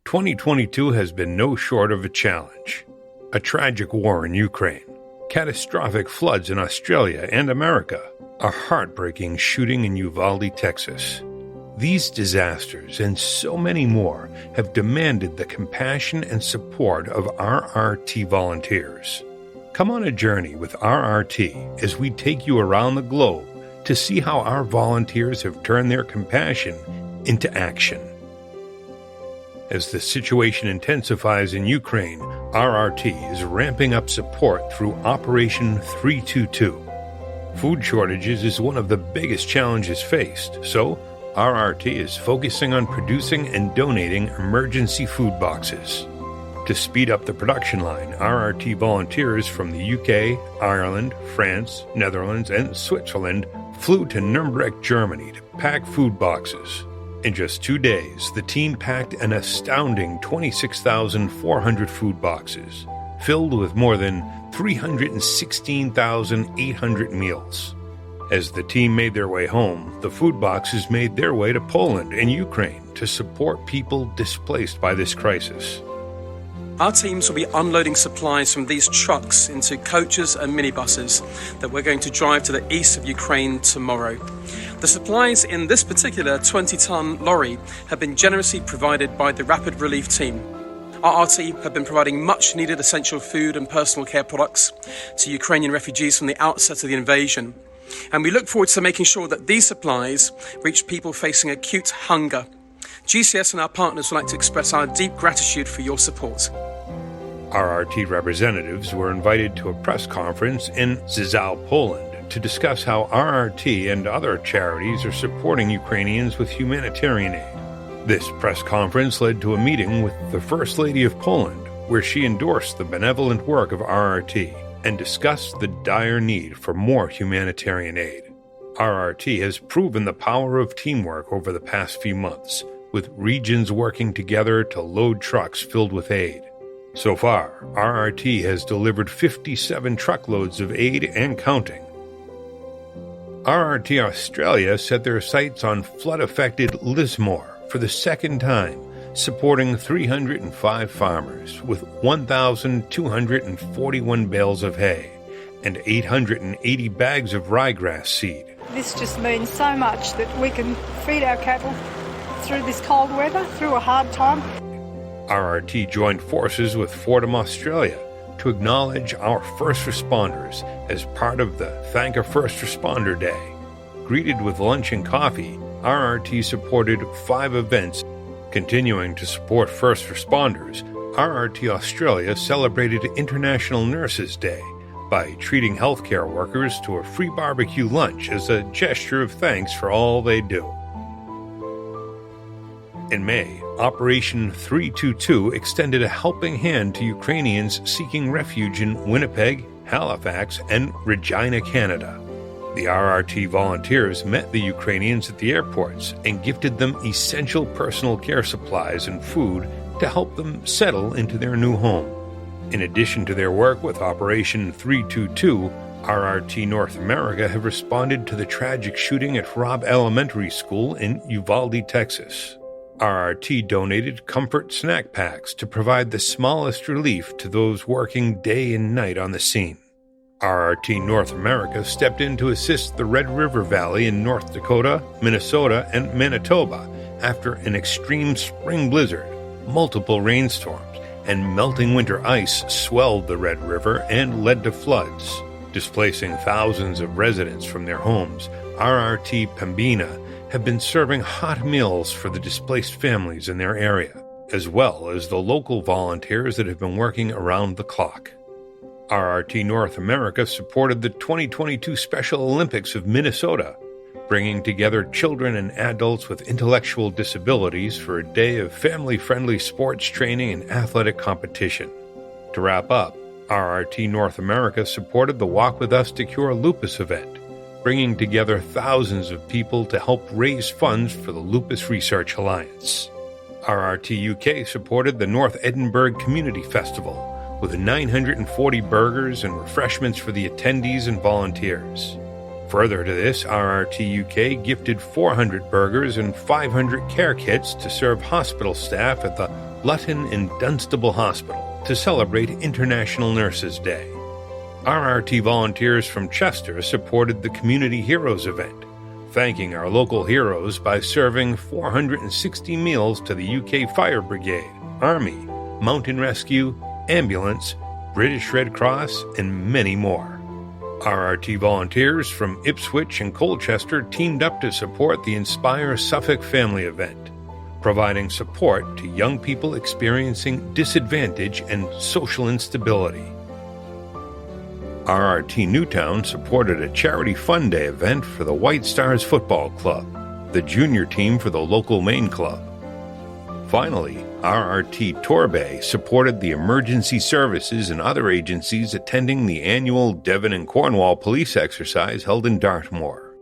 2022 has been no short of a challenge. A tragic war in Ukraine, catastrophic floods in Australia and America, a heartbreaking shooting in Uvalde, Texas. These disasters and so many more have demanded the compassion and support of RRT volunteers. Come on a journey with RRT as we take you around the globe to see how our volunteers have turned their compassion into action. As the situation intensifies in Ukraine, RRT is ramping up support through Operation 322. Food shortages is one of the biggest challenges faced, so RRT is focusing on producing and donating emergency food boxes. To speed up the production line, RRT volunteers from the UK, Ireland, France, Netherlands, and Switzerland flew to Nuremberg, Germany to pack food boxes. In just 2 days, the team packed an astounding 26,400 food boxes, filled with more than 316,800 meals. As the team made their way home, the food boxes made their way to Poland and Ukraine to support people displaced by this crisis. Our teams will be unloading supplies from these trucks into coaches and minibuses that we're going to drive to the east of Ukraine tomorrow. The supplies in this particular 20-ton lorry have been generously provided by the Rapid Relief Team. RRT have been providing much-needed essential food and personal care products to Ukrainian refugees from the outset of the invasion. And we look forward to making sure that these supplies reach people facing acute hunger. GCS and our partners would like to express our deep gratitude for your support. RRT representatives were invited to a press conference in Rzeszów, Poland, to discuss how RRT and other charities are supporting Ukrainians with humanitarian aid. This press conference led to a meeting with the First Lady of Poland, where she endorsed the benevolent work of RRT and discussed the dire need for more humanitarian aid. RRT has proven the power of teamwork over the past few months, with regions working together to load trucks filled with aid. So far, RRT has delivered 57 truckloads of aid and counting. RRT Australia set their sights on flood-affected Lismore for the second time, supporting 305 farmers with 1,241 bales of hay and 880 bags of ryegrass seed. This just means so much that we can feed our cattle through this cold weather, through a hard time. RRT joined forces with Fordham Australia to acknowledge our first responders as part of the Thank a First Responder Day. Greeted with lunch and coffee, RRT supported 5 events. Continuing to support first responders, RRT Australia celebrated International Nurses Day by treating healthcare workers to a free barbecue lunch as a gesture of thanks for all they do. In May, Operation 322 extended a helping hand to Ukrainians seeking refuge in Winnipeg, Halifax, and Regina, Canada. The RRT volunteers met the Ukrainians at the airports and gifted them essential personal care supplies and food to help them settle into their new home. In addition to their work with Operation 322, RRT North America have responded to the tragic shooting at Robb Elementary School in Uvalde, Texas. RRT donated comfort snack packs to provide the smallest relief to those working day and night on the scene. RRT North America stepped in to assist the Red River Valley in North Dakota, Minnesota, and Manitoba after an extreme spring blizzard, multiple rainstorms, and melting winter ice swelled the Red River and led to floods. Displacing thousands of residents from their homes, RRT Pembina have been serving hot meals for the displaced families in their area, as well as the local volunteers that have been working around the clock. RRT North America supported the 2022 Special Olympics of Minnesota, bringing together children and adults with intellectual disabilities for a day of family-friendly sports training and athletic competition. To wrap up, RRT North America supported the Walk With Us to Cure Lupus event, bringing together thousands of people to help raise funds for the Lupus Research Alliance. RRT UK supported the North Edinburgh Community Festival, with 940 burgers and refreshments for the attendees and volunteers. Further to this, RRT UK gifted 400 burgers and 500 care kits to serve hospital staff at the Luton and Dunstable Hospital to celebrate International Nurses Day. RRT volunteers from Chester supported the Community Heroes event, thanking our local heroes by serving 460 meals to the UK Fire Brigade, Army, Mountain Rescue, Ambulance, British Red Cross, and many more. RRT volunteers from Ipswich and Colchester teamed up to support the Inspire Suffolk Family event, providing support to young people experiencing disadvantage and social instability. RRT Newtown supported a charity fun day event for the White Stars Football Club, the junior team for the local Maine club. Finally, RRT Torbay supported the emergency services and other agencies attending the annual Devon and Cornwall police exercise held in Dartmoor.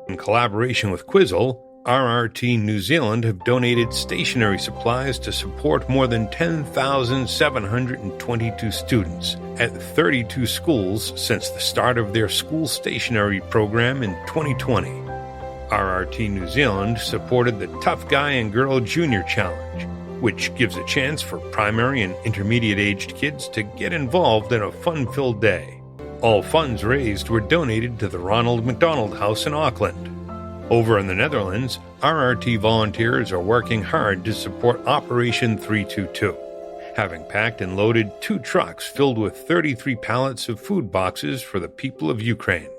In collaboration with Quizzle, RRT New Zealand have donated stationery supplies to support more than 10,722 students at 32 schools since the start of their school stationery program in 2020. RRT New Zealand supported the Tough Guy and Girl Junior Challenge, which gives a chance for primary and intermediate-aged kids to get involved in a fun-filled day. All funds raised were donated to the Ronald McDonald House in Auckland. Over in the Netherlands, RRT volunteers are working hard to support Operation 322, having packed and loaded 2 trucks filled with 33 pallets of food boxes for the people of Ukraine.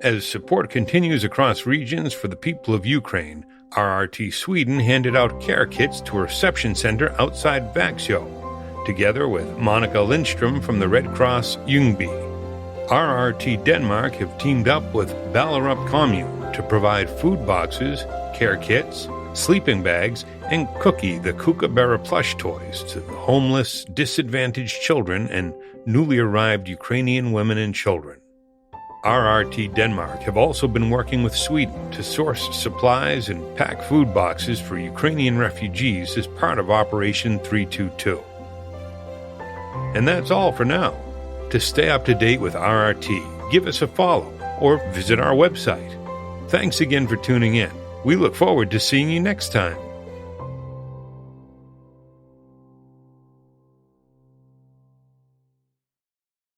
As support continues across regions for the people of Ukraine, RRT Sweden handed out care kits to a reception center outside Vaxio, together with Monica Lindstrom from the Red Cross Ljungby. RRT Denmark have teamed up with Ballerup Commune to provide food boxes, care kits, sleeping bags, and Cookie the Kookaburra plush toys to the homeless, disadvantaged children and newly arrived Ukrainian women and children. RRT Denmark have also been working with Sweden to source supplies and pack food boxes for Ukrainian refugees as part of Operation 322. And that's all for now. To stay up to date with RRT, give us a follow or visit our website. Thanks again for tuning in. We look forward to seeing you next time.